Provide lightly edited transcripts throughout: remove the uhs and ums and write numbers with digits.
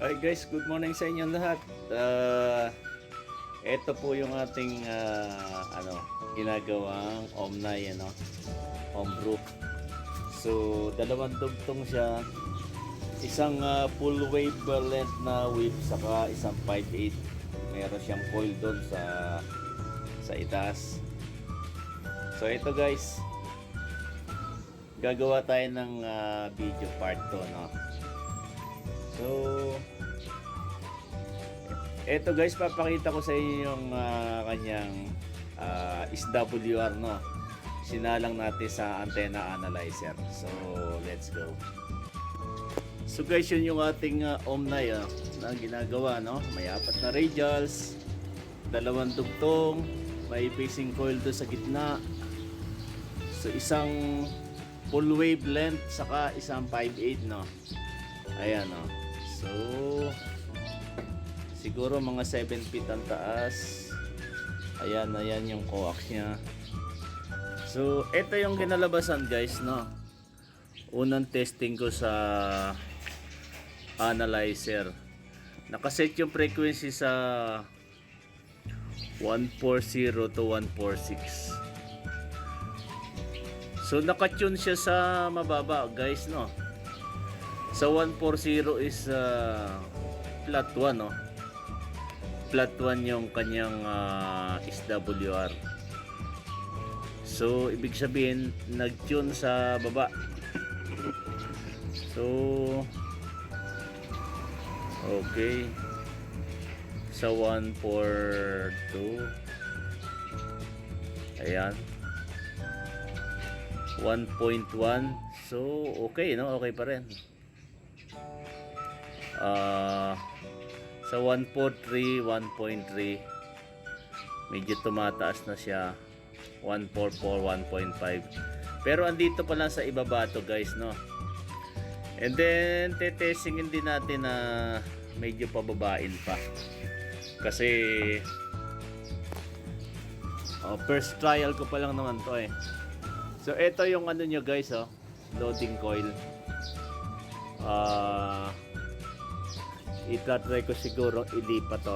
Hi guys, good morning sa inyong lahat. Ito po yung ating ginagawang Omnay, homebrew. So, dalawang dugtong siya. Isang full wave length na whip saka isang 5/8. Meron siyang coil doon sa itaas. So, ito guys. Gagawa tayo ng video part 2, no? So, eto guys, papakita ko sa inyo yung kanyang SWR, no? Sinalang natin sa antenna analyzer. So, let's go. So guys, yun yung ating Omnay na ginagawa, no? May 4 na radials, 2 dugtong, may facing coil doon sa gitna. So, isang full wave length, saka isang 5/8, no? Ayan, no? So, siguro mga 7 feet ang taas. Ayan yung coax niya. So, ito yung kinalabasan guys, no? Unang testing ko sa analyzer. Nakaset yung frequency sa 140 to 146. So, nakatune siya sa mababa guys, no? Sa 140 is flat 1, no? Flat 1 yung kanyang SWR. So, ibig sabihin, nag-tune sa baba. So, okay. Sa 142. Ayan. 1.1. So, okay, no? Okay pa rin. Sa 143, 1.3 medyo tumataas na siya. 144, 1.5. Pero andito pa lang sa ibaba to guys, no? And then tetestingin din natin na medyo pababain pa. Kasi first trial ko pa lang naman to eh. So ito yung ano nyo guys, loading coil. Itatry ko siguro ilipat to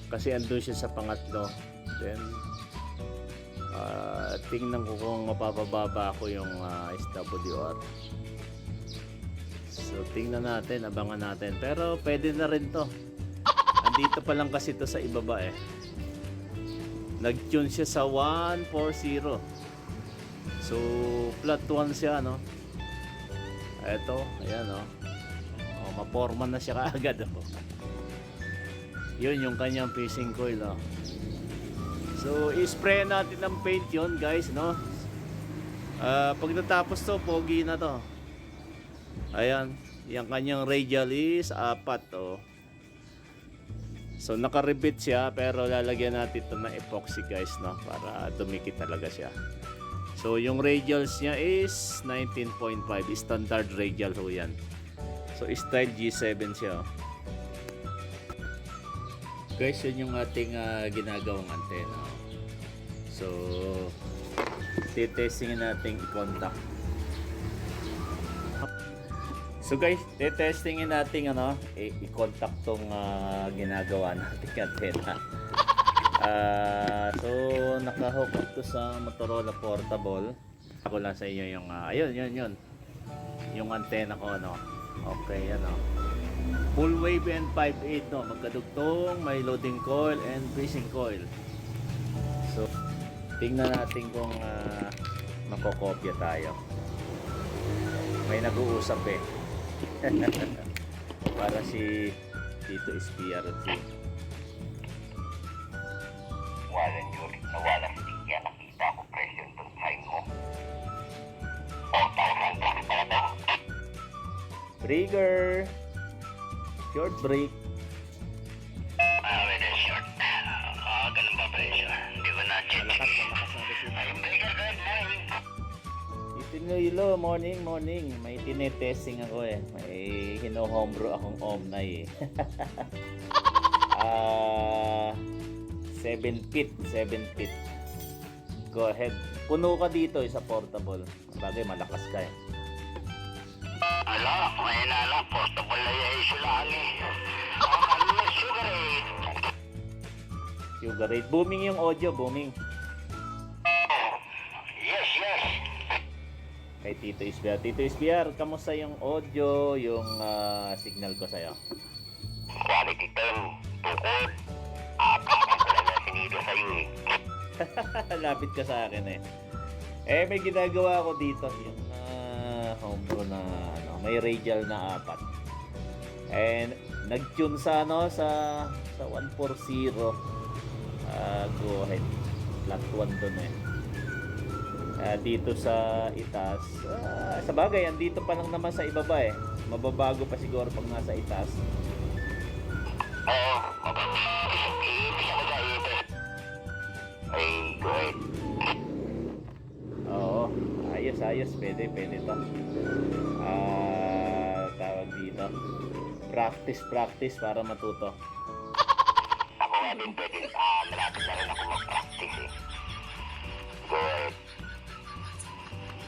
kasi andun siya sa pangatlo. Then tingnan ko kung mapapababa ko yung SWR. So tingnan natin, abangan natin, pero pwede na rin to. Andito pa lang kasi to sa ibaba eh. Nag-tune siya sa 140. So flat 1 siya, no? Eto, ayan, no? Maporma na siya kaagad, oh. Yun yung kanyang facing coil, oh. So i-spray natin ng paint yun guys, no? Pag natapos to, pogi na to. Ayan, yung kanyang radial is 4, oh. So naka-rebit siya, pero lalagyan natin ito ng epoxy guys, no? Para dumikit talaga siya. So yung radials niya is 19.5, standard radial ho yan. So style G7 siya. Guys, yun yung ating ginagawang antena. So titestingin natin i-contact. So guys, titestingin natin i-contact tong ginagawa nating antena. So naka-hook to sa Motorola Portable. Ako lang sa inyo yung ayun. Yung antena ko, okay, full wave and 5/8, no? Magkadugtong, may loading coil and facing coil. So tingnan natin kung makokopya tayo. May nag-uusap eh. Para si Tito SPRT. Walang yurik na walang stigya. Nakita ko presyo itong sign mo. 4,000 bucks pala to. Trigger. Short break. With a short. Ganun ba presyo? Hindi ko na-check. Malakas na receiver. Ayun, breaker guard, morning. Itinilo, morning. May tinetesting ako eh. May hino-homebrew akong Omnay eh. 7 feet. Go ahead. Puno ka dito sa portable. Bagay, malakas ka eh. Ala, may nala, portable na yung issue mag-rate. Booming yung audio, booming. Yes, yes. Kay Tito Isbiar. Tito Isbiar, kamusta yung audio, yung signal ko sa'yo? Quality 10. Tukod. Parang ko lang yung sinido sa'yo eh. Lapit ka sa akin eh. May ginagawa ko dito, yung homebrew na may radial na 4. And nag-tune sa sa 140. Go ahead. Flat 1 doon eh. Dito sa itaas. Sa bagay, andito pa lang naman sa ibaba eh. Mababago pa siguro pag nasa itaas. Oo, iipis ako sa ipis. Ay, go ahead. Oo, ayos. Pwede to. Tawag dito. Practice para matuto. Ako nga din pwede, malapit na rin ako mag-practice eh. Go ahead.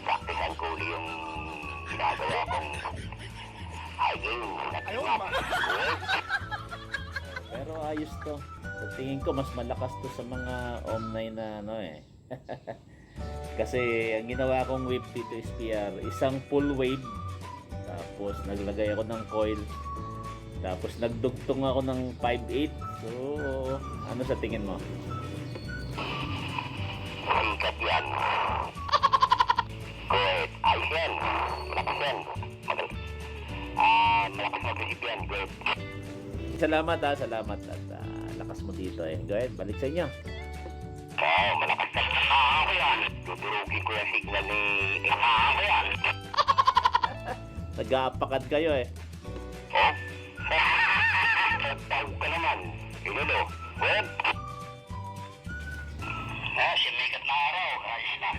Practicean ko uli yung ginagawa kong high game. Go ahead. Pero ayos to. Sa tingin ko, mas malakas to sa mga Omni na eh. Kasi ang ginawa kong whip dito is PR, isang full wave. Tapos naglagay ako ng coil. Tapos nagdugtong ako ng 5/8. So, ano sa tingin mo? Sikat yan. Go ahead. Ayos yan. Malakas yan. Malakas mag-isip yan. Go ahead. Salamat salamat at lakas mo dito eh. Go ahead, balik sa inyo. Oo, malakas na ako yan. Dudurugin ko yung signal ni ako yan. Nag-aapakad kayo eh. Oh? Tawag ka naman. Inulo. Web? Simikat na araw. Ayos na.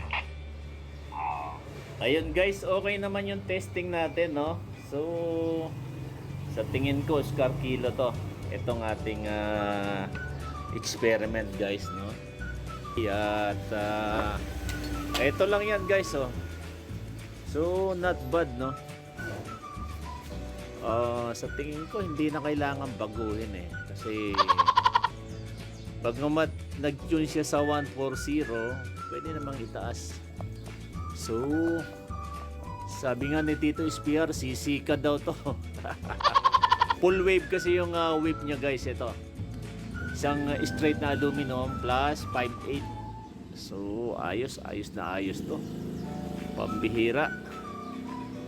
Ayun guys, okay naman yung testing natin, no? So, sa tingin ko, Scar Kilo to. Itong ating experiment guys, no? At ito lang yan guys, oh. So, not bad, no? Sa tingin ko, hindi na kailangan baguhin eh. Kasi, bagamat nag-tune siya sa 140, pwede namang itaas. So, sabi nga ni Tito Espiar, sisika daw to. Full wave kasi yung whip niya guys, ito. Isang straight na aluminum plus 5/8. So, ayos to. Pambihira.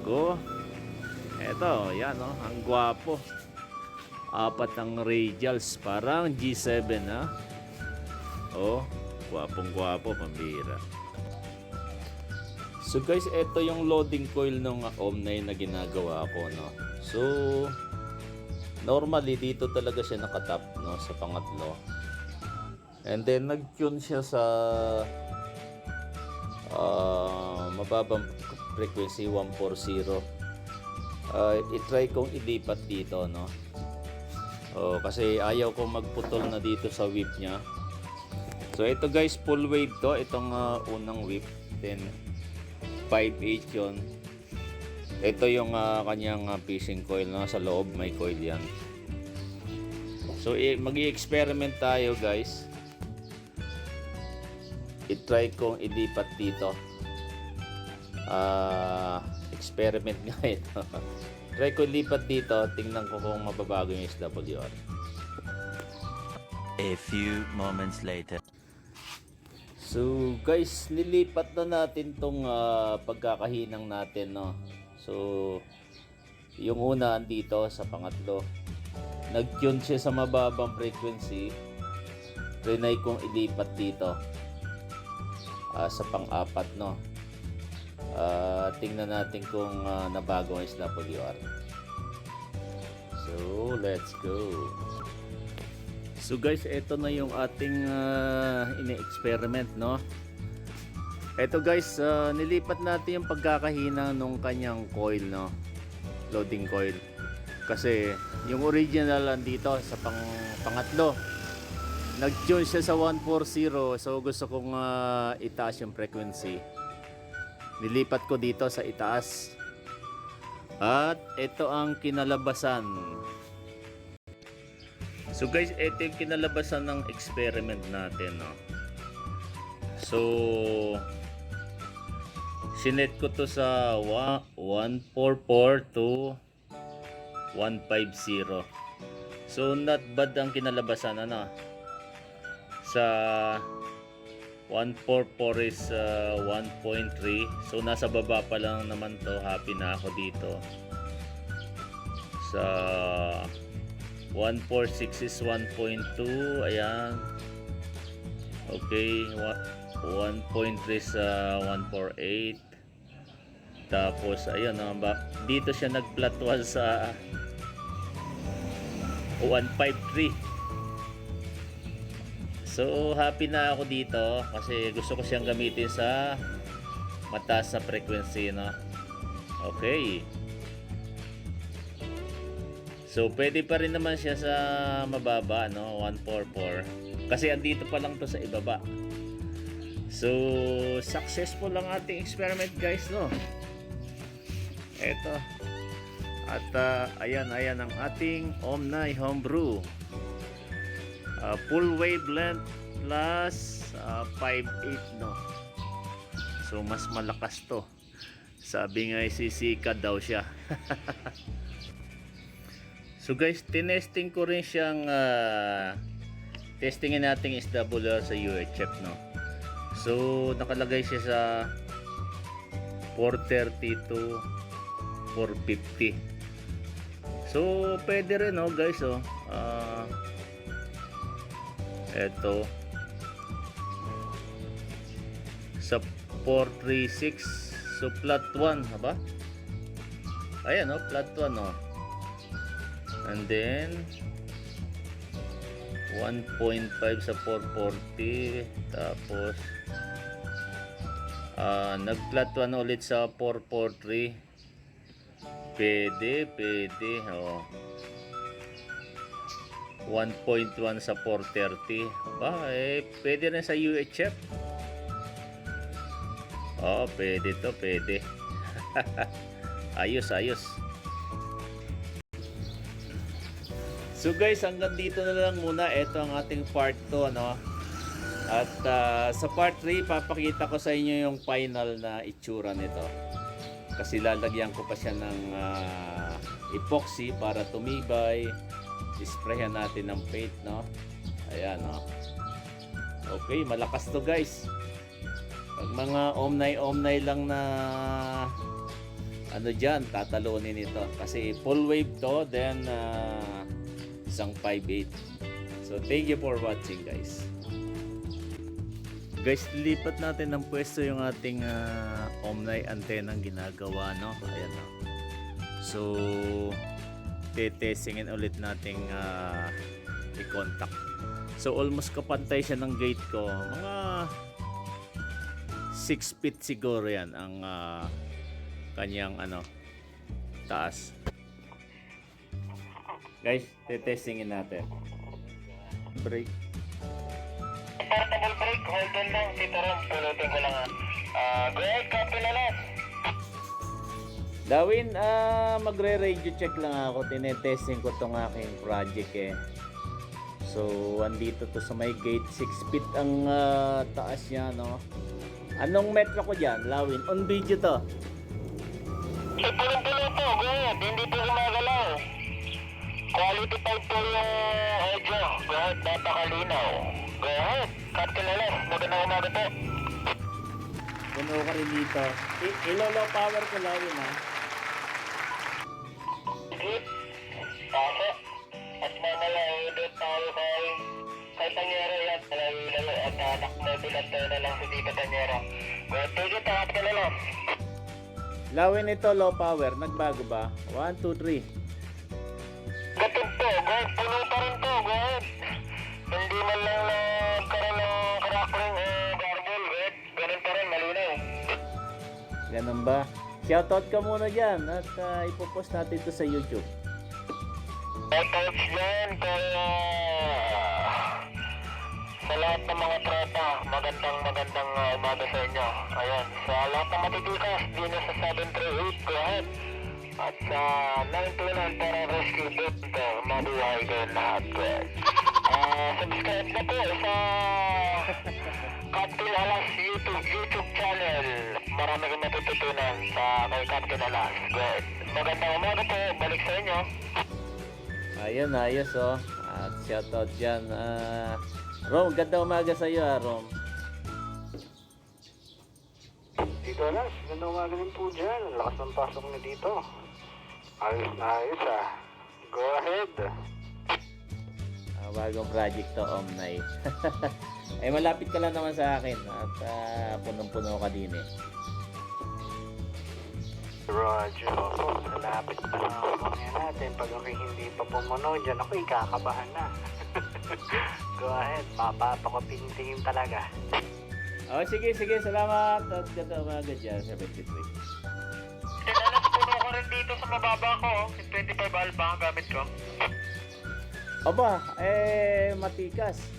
Go. Eto, yan oh, ang gwapo. 4 ang radials, parang G7 ha. Oh, gwapong-gwapo, pambihira. So guys, ito yung loading coil ng Omni na ginagawa ko, no. So, normally dito talaga siya nakatap, no, sa pangatlo. And then nag-tune siya sa mababang frequency 140. I-try kong ilipat dito, no. Kasi ayaw kong magputol na dito sa whip niya. So ito guys, full wave to, itong unang whip. Then 5/8 yun. Ito yung kanyang fishing coil, no? Sa loob may coil yan. So mag-i-experiment tayo guys. I-try kong ilipat dito. Experiment nga ito. Try ko lipat dito, tingnan ko kung mababago yung SWR. A few moments later. So guys, nilipat na natin tong pagkakahinang natin, no. So yung una andito sa pangatlo. Nag-tune siya sa mababang frequency. Trinay kong ilipat dito sa pang-apat, no. Tingnan natin kung nabago ang SWR. So let's go. So guys, ito na yung ating ini-experiment, no. Ito guys, nilipat natin yung pagkakahina nung kanyang coil, no, loading coil. Kasi yung original andito sa pangatlo. Nag-tune siya sa 140, so gusto kong itaas yung frequency. Nilipat ko dito sa itaas. At ito ang kinalabasan. So guys, ito yung kinalabasan ng experiment natin, no? So sinet ko to sa 144 to 150. So not bad ang kinalabasan, ano? Sa 144 is 1.3. So nasa baba pa lang naman to. Happy na ako dito. Sa 146 is 1.2. Ayan. Okay. 1.3 is 148. Tapos ayan, dito siya nagplatwal sa 153. So happy na ako dito kasi gusto ko siyang gamitin sa mataas na frequency, no? Okay. So pwede pa rin naman siya sa mababa, no? 144. Kasi andito pa lang to sa ibaba. So successful lang ating experiment, guys, no? Eto. At ayan ang ating Omni Homebrew. Full wavelength plus 5.8, no? So mas malakas to. Sabi nga sisika daw siya. So guys, tinesting ko rin siyang testingin natin SWR sa UHF, no? So nakalagay siya sa 430 to 450. So pwede rin, no, guys, oh. Eto sa 436. So flat 1, ba? Ayan, no, flat 1, no. And then 1.5 sa 440. Tapos nag-flat 1 ulit sa 443. Pwede, oh. 1.1 sa 430. Ba, pwede rin sa UHF. Oh, pwede to, pwede. Ayos. So guys, hanggang dito na lang muna. Ito ang ating part 2, ano? At sa part 3, papakita ko sa inyo yung final na itsura nito. Kasi lalagyan ko pa siya ng epoxy para tumibay. Isprayan natin ng paint, no? Ayan, no? Okay, malakas to, guys. Pag mga omnay lang na ano dyan, tatalunin ito. Kasi full wave to, then isang 5.8. So thank you for watching, guys. Guys, lipat natin ng pwesto yung ating omnay antenna ginagawa, no? Ayan, no? So tetestingin ulit nating i-contact. So almost kapantay siya ng gate ko. Mga 6 feet siguro yan ang kanyang taas. Guys, tetestingin natin. Break. Portable break, hold on lang. Tito Ram, pulutin ko lang. Go ahead, copy na lang. Dawin, magre-radio check lang ako. Tinetesting ko tong aking project, eh. So, andito to sa may gate. 6 feet ang taas niya, no? Anong metro ko dyan, Lawin? On video to. Pulong-pulong po, go ahead. Hindi po gumagalaw. Quality 5 po yung audio. Go ahead, napakalinaw. Go ahead, Captain Alas. Magandang umaga po. Puno ka rin dito. Ilolo power ko, Lawin, ha? Good. Paso. At mamaya, doon tayo kay Tanyero yan. Malayo at anak mo bilantayo na lang si Tito Tanyero. Go ahead, take it, Captain Alas. Lawin, ito low power. Nagbago ba? 1, 2, 3. Gatid po, go ahead. Puno pa rin po, go ahead. Hindi man lang nagkaroon ng crackling o garble, go ahead. Ganun pa rin, malinaw. Ganun ba? Shoutout ka muna dyan at ipopost natin ito sa YouTube. Shoutouts dyan kaya sa lahat ng mga tropa, magandang umaga sa inyo. Ayan, sa lahat ng matitikas, dito sa 738, go ahead. At sa nangtunan para rescue boat ko, mabuhay ko lahat ko. Subscribe na po sa Captain Alas YouTube channel. Marami kang matututunan sa kay Captain Alas. Good. Magandang umaga po. Balik sa inyo. Ayun, ayos oh. At shoutout dyan. Rom, ganda umaga sa iyo Rom. Dito Alas, ganda umaga din po dyan. Lakas ng pasok na dito. Ayos na ayos Go ahead. Bagong project to, Omnay. Eh, malapit ka lang naman sa akin. At punong-puno ka din eh. Roger po, malapit pa na ang pamilya natin. Pag ako'y hindi pa pumuno dyan, ako'y kakabahan na. Go ahead, papapakopintingin talaga. Oh, sige, sige. Salamat. At ganda umaga dyan, 73. Tinalas puno ko rin dito sa mababa ko. Yung 25 alba ang gamit ko. Aba, matikas.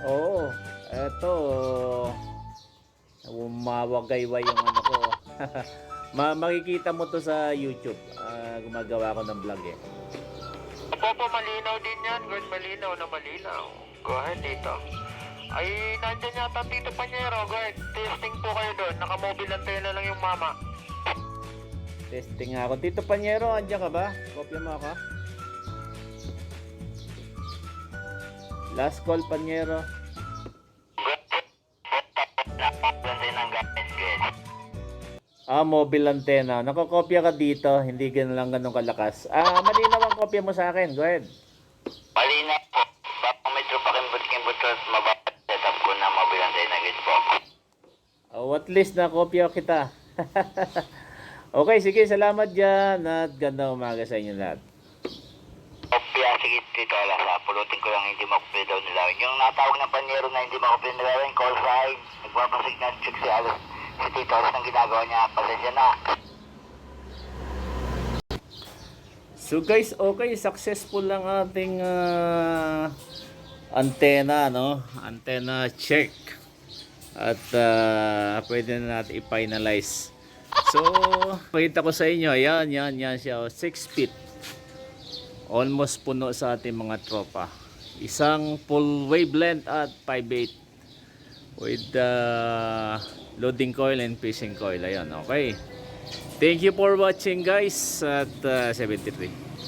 Oo, eto. Mawagayway yung ano ko. Makikita mo to sa YouTube. Gumagawa ko ng vlog eh. Opo, malinaw din yan. Good, malinaw na malinaw. Go ahead dito. Ay, nandyan yata Tito Panyero. Go ahead, testing po kayo doon. Nakamobile antena lang yung mama. Testing nga ako. Tito Panyero, andyan ka ba? Kopya mo ako. Last call, Panyero. Mobile antenna. Nakakopya ka dito. Hindi lang ganun kalakas. Malinaw ang kopya mo sa akin. Go ahead. Malinaw po. Baka medyo pakimbot-kimbot ko at mabasetup ko na mobile antena gate po. At least nakopya kita. Okay, sige. Salamat dyan. At ganda umaga sa inyo lahat. Kopya, sige Tito Alas. Pulutin ko lang hindi makopya daw nila. Yung natawag na Panyero na hindi makopya nila rin, call sign. Nagpapasignal check si Alas. Si Tito Alas ang ginagawa niya. Pasensya na. So guys, okay, successful lang ating antenna, no? Antenna check. At pwede na natin i-finalize. So, pakita ko sa inyo, yan siya, 6 feet. Almost puno sa ating mga tropa. Isang full wavelength at 5/8 with loading coil and fishing coil. Ayun, okay. Thank you for watching guys at 73.